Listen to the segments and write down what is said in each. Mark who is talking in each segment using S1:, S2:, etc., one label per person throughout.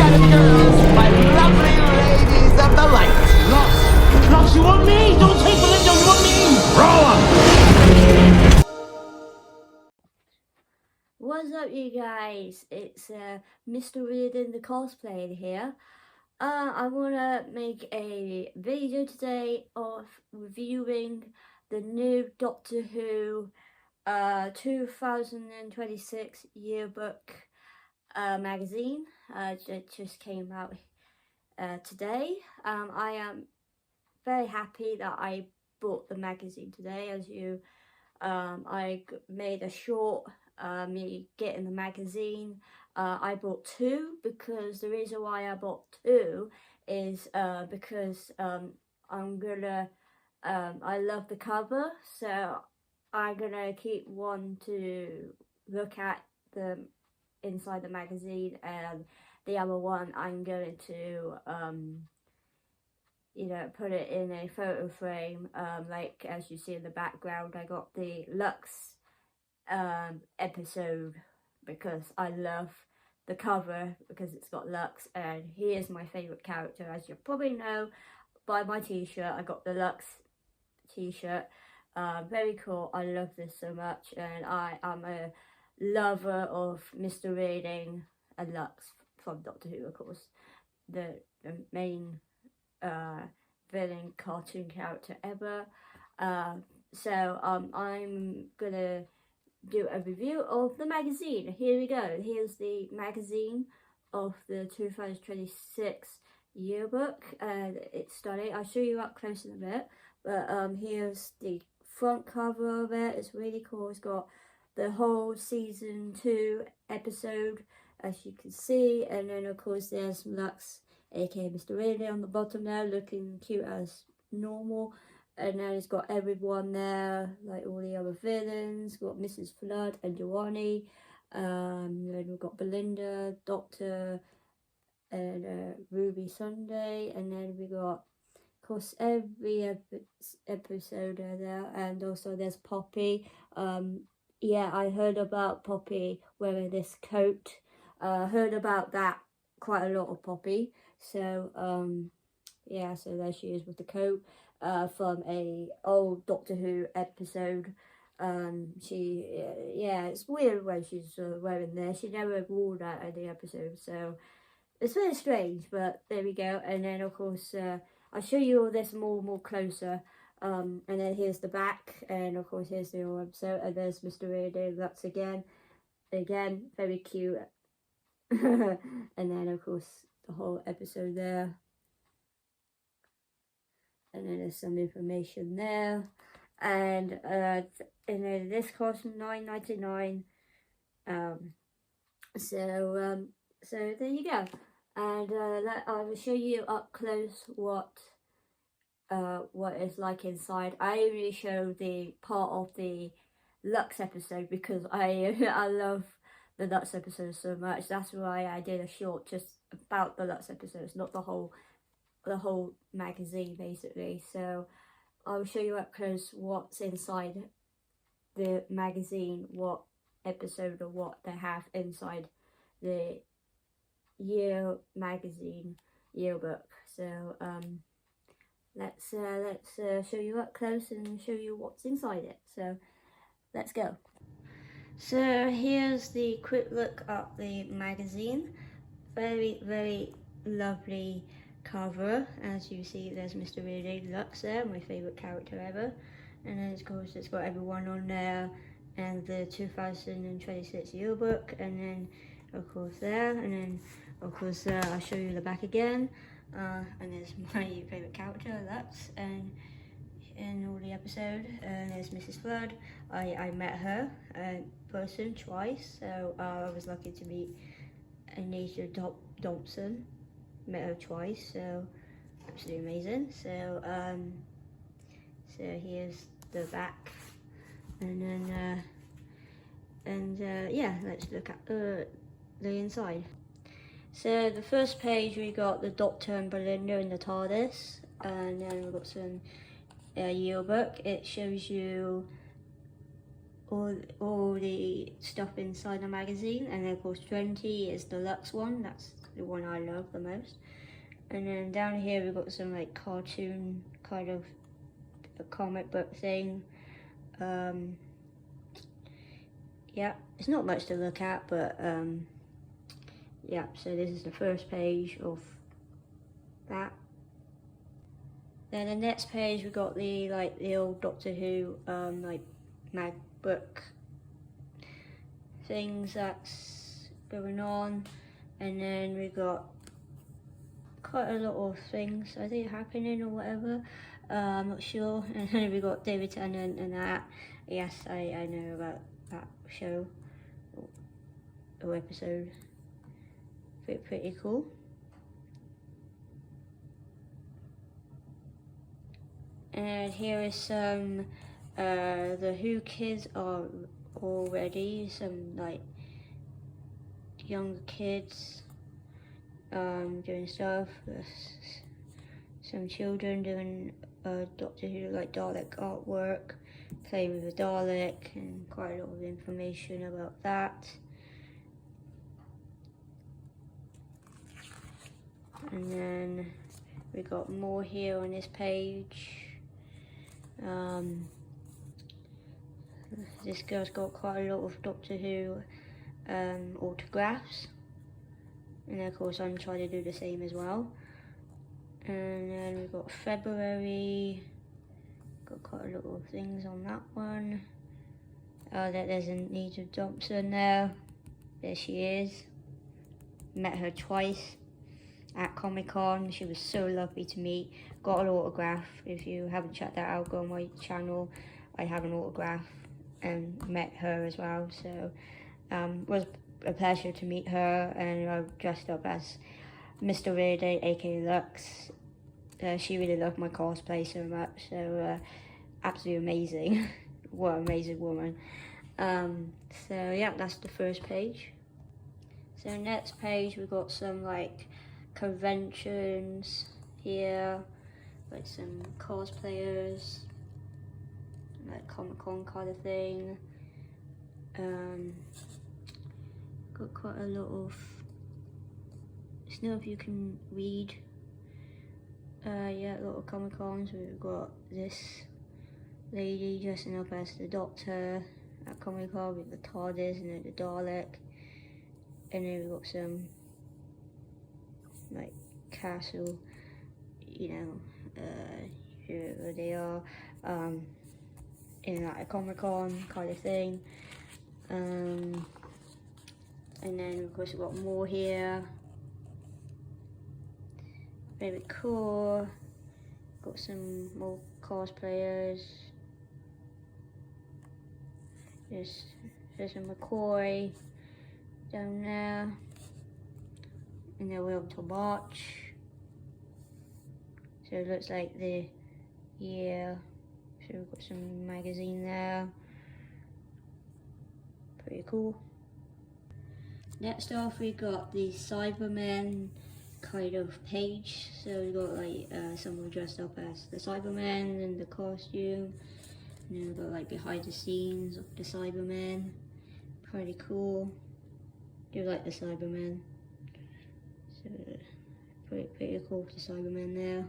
S1: got it, girls, my lovely ladies of the light.
S2: Lux, you want me? Don't take Belinda, you want me? Roll 'em!
S3: What's up, you guys? It's Mr. Reardon the cosplayer here. I want to make a video today of reviewing the new Doctor Who 2026 yearbook magazine. It just came out today. I am very happy that I bought the magazine today. As you, I made a short me getting the magazine. I bought two because the reason why I bought two is because I'm gonna I love the cover, so I'm gonna keep one to look at the inside the magazine, and the other one I'm going to you know, put it in a photo frame. Like as you see in the background, I got the Lux episode because I love the cover because it's got Lux, and he is my favourite character, as you probably know by my t-shirt. I got the Lux t-shirt. Very cool. I love this so much, and I am a lover of Mr. Reading and Lux from Doctor Who, of course, the main villain cartoon character ever. So I'm gonna do a review of the magazine. Here we go. Here's the magazine of the 2026 yearbook, and it's stunning. I'll show you up close in a bit, but here's the front cover of it. It's really cool. It's got the whole season 2 episode, as you can see, and then of course there's Lux, aka Mr. Reilly, on the bottom there, looking cute as normal. And then it's got everyone there, like all the other villains. Got Mrs. Flood and Joanny. Then we've got Belinda, Doctor, and Ruby Sunday. And then we got, of course, every episode there. And also there's Poppy. Yeah, I heard about Poppy wearing this coat. Heard about that quite a lot of Poppy. So, yeah, so there she is with the coat. From a old Doctor Who episode. She, yeah, it's weird when she's wearing this. She never wore that in the episode, so it's very strange, but there we go. And then of course I'll show you all this more closer. And then here's the back, and of course here's the whole episode, and there's Mr. Reardon. That's again very cute. And then of course the whole episode there. And then there's some information there, and then this costs $9.99. So there you go, and I will show you up close what it's like inside. I only show the part of the Lux episode because I love the Lux episode so much. That's why I did a short just about the Lux episodes, not the whole magazine basically. So I'll show you up close what's inside the magazine, what episode or what they have inside the magazine yearbook. So let's show you up close and show you what's inside it. So let's go. So here's the quick look at the magazine. Very lovely cover. As you see, there's Mr. Reilly Lux there, my favourite character ever, and then of course it's got everyone on there, and the 2026 yearbook, and then of course there, and then of course I'll show you the back again, and there's my favourite character Lux, and in all the episode, and there's Mrs. Flood. I met her in person twice, so I was lucky to meet Anisha Thompson. Met her twice, so absolutely amazing. So so here's the back, and then yeah, let's look at the inside. So the first page, we got the Doctor and Belinda in the TARDIS, and then we've got some yearbook. It shows you all the stuff inside the magazine, and then of course 20 is the Lux one. That's the one I love the most. And then down here we've got some like cartoon kind of a comic book thing. Yeah, it's not much to look at, but yeah, so this is the first page of that. Then the next page we got the old Doctor Who like mag book things that's going on, and then we got quite a lot of things I think happening or whatever. I'm not sure. And then we got David Tennant and that. Yes, I know about that show or episode. Pretty cool. And here is some the Who kids are all ready. Some like younger kids doing stuff. Some children doing Doctor Who like Dalek artwork, playing with the Dalek, and quite a lot of information about that. And then we got more here on this page. This girl's got quite a lot of Doctor Who autographs, and of course I'm trying to do the same as well. And then we've got February, got quite a lot of things on that one. There's Anita Thompson there. There she is. Met her twice at Comic-Con. She was so lovely to meet. Got an autograph. If you haven't checked that out, go on my channel. I have an autograph and met her as well. So was a pleasure to meet her, and I dressed up as Mr. Weirday, aka Lux. She really loved my cosplay so much, so absolutely amazing. What an amazing woman. So yeah, that's the first page. So next page we've got some like conventions here, like some cosplayers, like Comic-Con kind of thing. Got quite a lot of, I don't know if you can read, yeah, a lot of Comic-Cons. We've got this lady dressing up as the Doctor at Comic-Con with the TARDIS and then the Dalek. And then we've got some like castle, you know, whoever they are, in like a Comic-Con kind of thing. And then of course we've got more here. Very cool. Got some more cosplayers. There's a McCoy down there. And then we're able to watch. So it looks like the year. So we've got some magazine there. Pretty cool. Next off we got the Cybermen kind of page. So we got like someone dressed up as the Cybermen in the costume. And then we've got like behind the scenes of the Cybermen. Pretty cool. Do like the Cybermen. So pretty cool with the Cybermen there.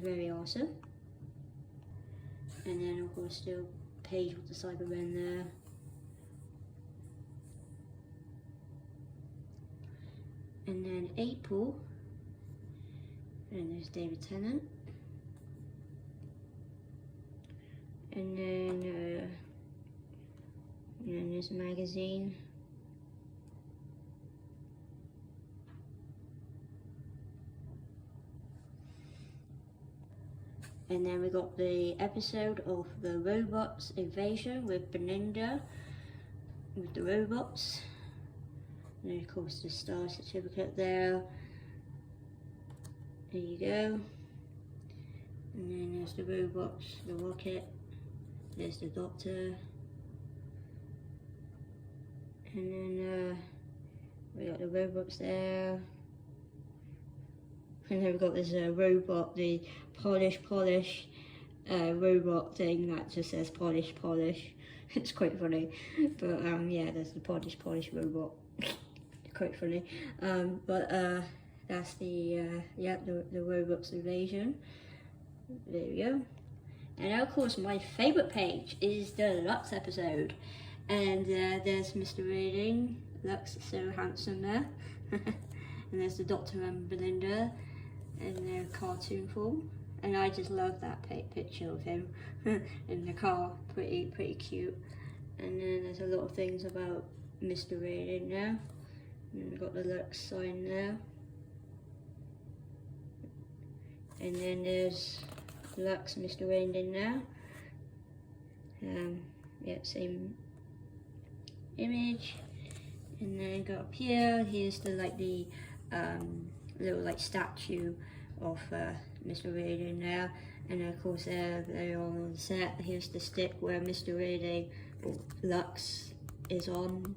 S3: Very awesome. And then of course still page with the Cybermen there. And then April, and there's David Tennant. And then there's a magazine. And then we got the episode of the Robots Invasion with Belinda, with the robots. And then of course the star certificate there. There you go. And then there's the robots, the rocket. There's the Doctor. And then we got the robots there. And then we've got this robot, the polish robot thing that just says polish. It's quite funny. But yeah, there's the polish robot. quite funny. But that's the YEARBOOK's invasion. There we go. And of course, my favourite page is the Lux episode. And there's Mr. Reading. Lux is so handsome there. And there's the Doctor and Belinda in their cartoon form. And I just love that picture of him in the car. Pretty cute. And then there's a lot of things about Mr. Reading there. And we've got the Lux sign there. And then there's Lux, Mr. Reading there. Yeah, same image. And then go up here. Here's the little statue of Mr. Reading there. And of course they're all on the set. Here's the stick where Mr. Reading, or Lux, is on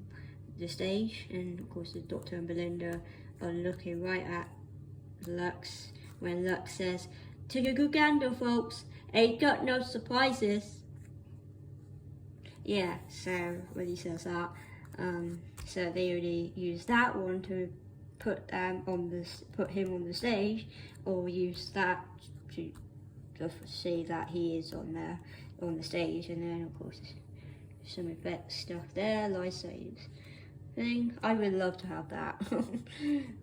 S3: the stage. And of course the Doctor and Belinda are looking right at Lux when Lux says, "Take a good gander, folks. Ain't got no surprises." Yeah, so when he says that, so they only use that one to put him on the stage, or use that to see that he is on the stage. And then of course some effects stuff there, lightsabers thing. I would love to have that.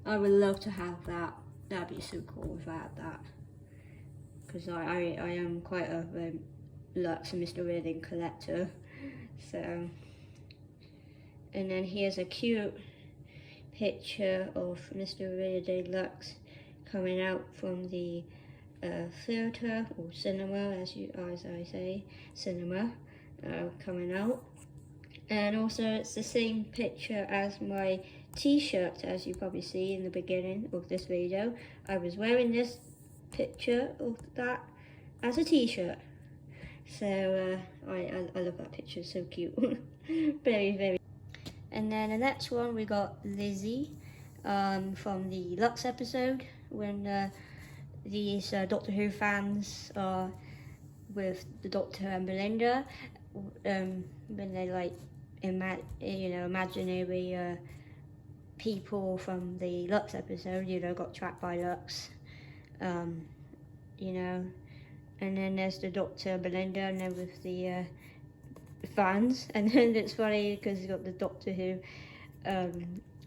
S3: I would love to have that. That'd be so cool if I had that, because I am quite a Lux and Mr. Reading collector. So, and then here's a cute picture of Mr. Reading Lux coming out from the theatre, or cinema, as I say, cinema, coming out. And also it's the same picture as my t-shirt, as you probably see in the beginning of this video. I was wearing this picture of that as a t-shirt. So I love that picture, so cute. very. And then the next one, we got Lizzie from the Lux episode, when these Doctor Who fans are with the Doctor and Belinda, when they imaginary people from the Lux episode, got trapped by Lux, and then there's the Doctor, Belinda, and then with the fans. And then it's funny because you've got the Doctor Who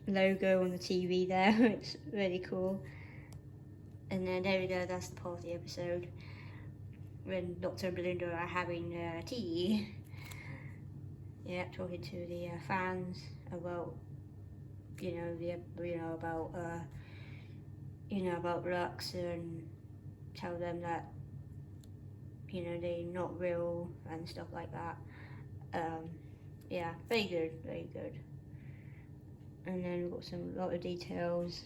S3: logo on the TV there. It's really cool. And then there we go, that's the part of the episode when Doctor and Belinda are having tea. Yeah, talking to the fans about about Lux, and tell them that they're not real and stuff like that. Yeah, very good. And then we've got a lot of details.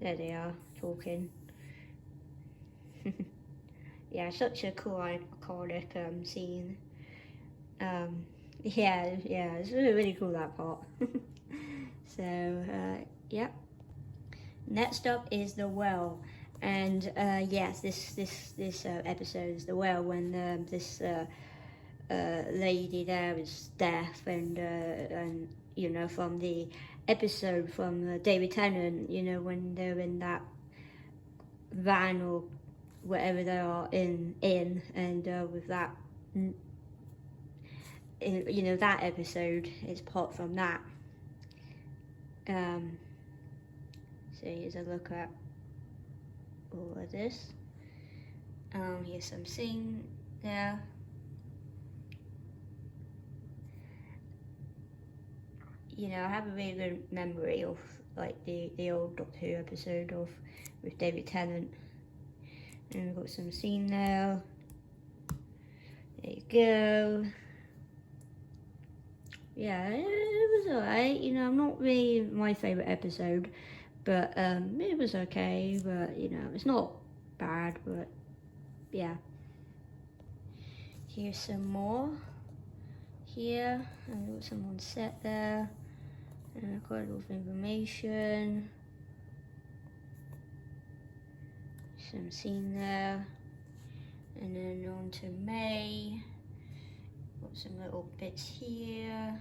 S3: There they are, talking. Yeah, such a cool iconic scene. Yeah, it's really cool, that part. So yeah. Next up is the well, and yes, this episode is the well, when this lady there is deaf, and from the episode from David Tennant, when they're in that van or whatever they are in, and with that, that episode is part from that. So here's a look at all of this. Here's some scene there. I have a really good memory of the old Doctor Who episode with David Tennant. And we've got some scene there. There you go. Yeah, it was alright. I'm not really my favourite episode, but it was okay. But it's not bad. But yeah. Here's some more. Here, and we've got some on set there. And quite a lot of information. Some scene there. And then on to May. Got some little bits here.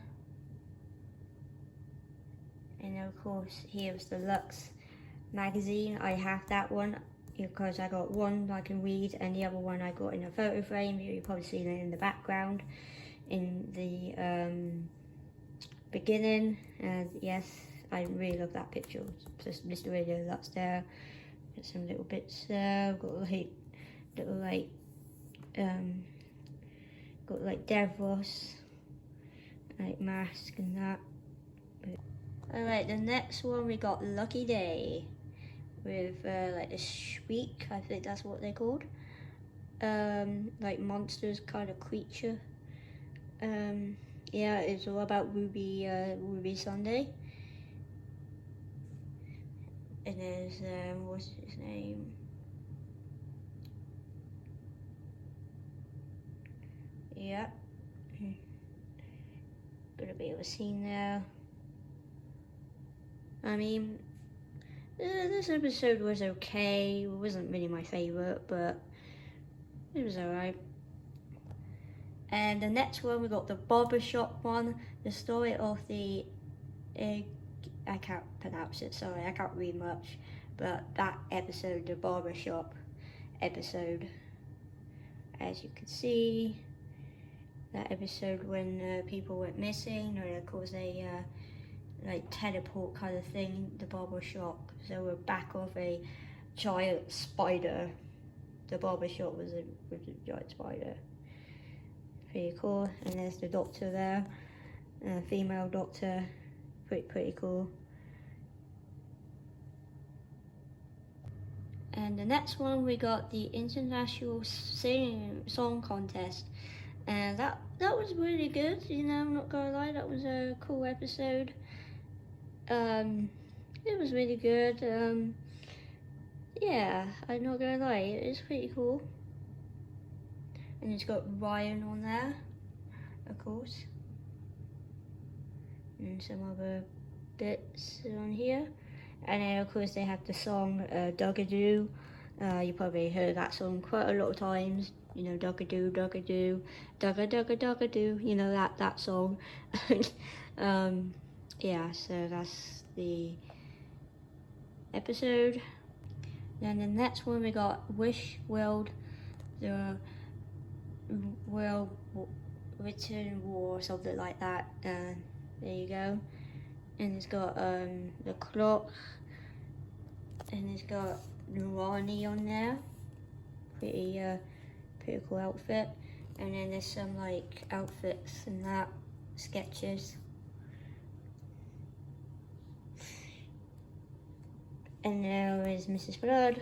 S3: And of course, here's the Lux magazine. I have that one because I got one I can read, and the other one I got in a photo frame. You've probably seen it in the background in the beginning. And yes, I really love that picture. Just Mr. Radio Lux there. Got some little bits there. Got like Davros, like mask and that. Alright, the next one we got Lucky Day with like a shriek, I think that's what they're called. Like monsters kind of creature. Yeah, it's all about Ruby Sunday. And there's what's his name? Yeah. Got a bit of a scene there. I mean, this episode was okay. It wasn't really my favourite, but it was alright. And the next one, we got the barbershop one. The story of the I can't pronounce it, sorry, I can't read much. But that episode, the barbershop episode, as you can see, that episode when people went missing, or of course they like teleport kind of thing, the barbershop. So we're back of a giant spider. The barbershop was a giant spider. Pretty cool. And there's the doctor there, female doctor. Pretty cool. And the next one, we got the International Song Contest, and that was really good. You know, I'm not gonna lie, that was a cool episode. It was really good. Yeah, I'm not gonna lie, it's pretty cool. And it's got Ryan on there, of course, and some other bits on here. And then of course they have the song Dugadoo. You probably heard that song quite a lot of times. You know, Dugadoo, Dugadoo, Dugga Dugga Dugadoo. You know that song. Yeah, so that's the episode. Then the next one we got Wish World, the World Written War, or something like that. There you go. And it's got the clock, and it's got Nurani on there. Pretty cool outfit. And then there's some like outfits and that sketches. And there is Mrs. Blood.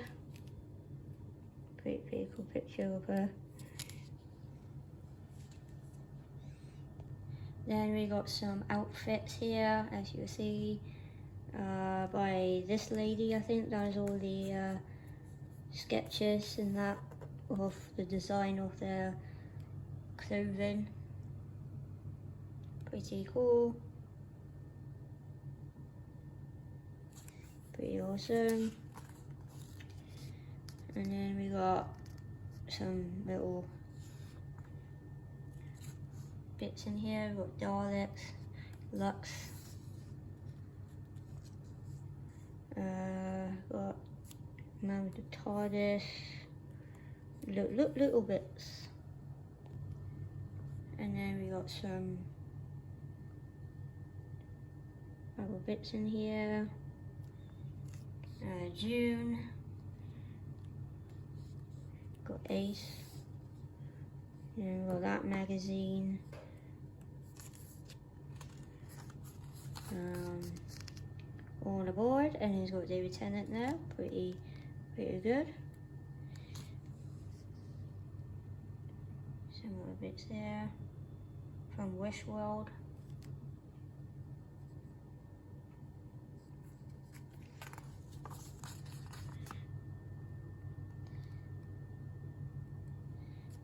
S3: Pretty cool picture of her. Then we got some outfits here, as you see, by this lady. I think that is all the sketches and that of the design of their clothing. Pretty cool. Pretty awesome. And then we got some little bits in here. We've got Daleks, Lux, got man with the TARDIS, little bits. And then we got some other bits in here. June, got Ace, and we've got that magazine. All aboard, and he's got David Tennant there. Pretty good. Some more bits there from Wish World.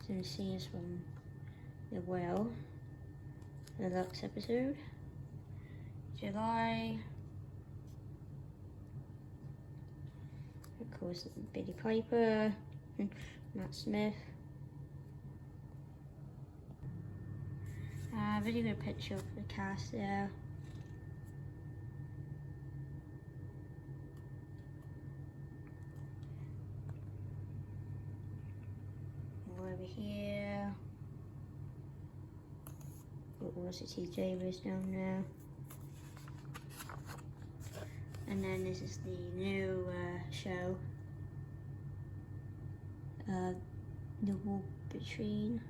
S3: Some scenes from the Well, the Lux episode. July. Of course, Billy Piper, Matt Smith. Really good picture of the cast there. here. Velocity Davis down there. And then this is the new show. The War Between.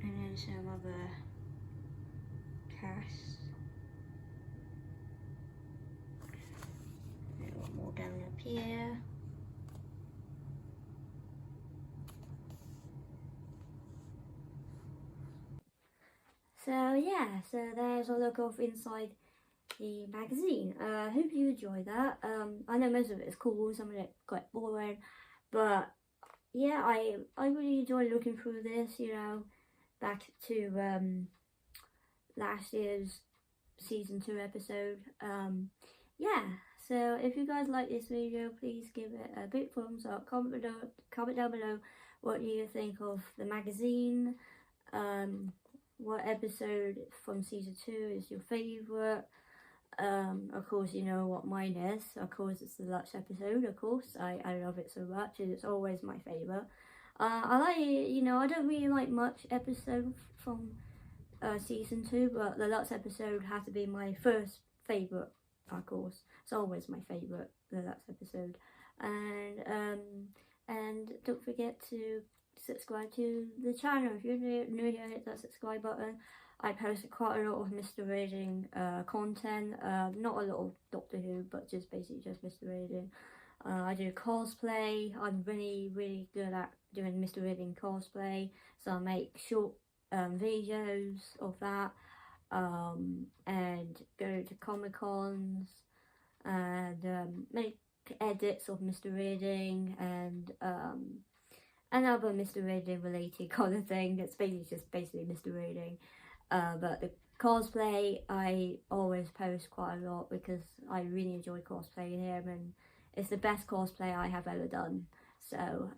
S3: And then some other casts. A little more down up here. So yeah, so there's a look of inside the magazine. I hope you enjoy that. I know most of it is cool, some of it quite boring, but yeah, I really enjoy looking through this, you know, back to last year's season 2 episode. Yeah, so if you guys like this video, please give it a big thumbs up, comment down below what you think of the magazine, what episode from season 2 is your favourite. Of course, you know what mine is. Of course, it's the Lux episode. Of course, I love it so much, and it's always my favourite. I like, you know, I don't really like much episode from season 2, but the Lux episode had to be my first favourite. Of course, it's always my favourite, the Lux episode. And don't forget to subscribe to the channel. If you're new here, hit that subscribe button. I post quite a lot of Mr. Reading content, not a lot of Doctor Who, but just basically just Mr. Reading. I do cosplay. I'm really good at doing Mr. Reading cosplay, so I make short videos of that, and go to Comic-Cons and make edits of Mr. Reading and other Mr. Reading related kind of thing. It's basically Mr. Reading. But the cosplay, I always post quite a lot because I really enjoy cosplaying him, and it's the best cosplay I have ever done. So,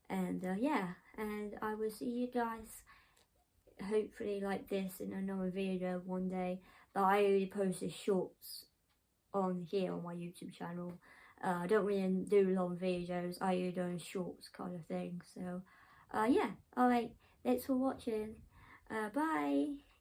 S3: yeah, and I will see you guys hopefully like this in another video one day. But I only post the shorts on here on my YouTube channel. I don't really do long videos. I only do shorts kind of thing. So, yeah, alright, thanks for watching. Bye.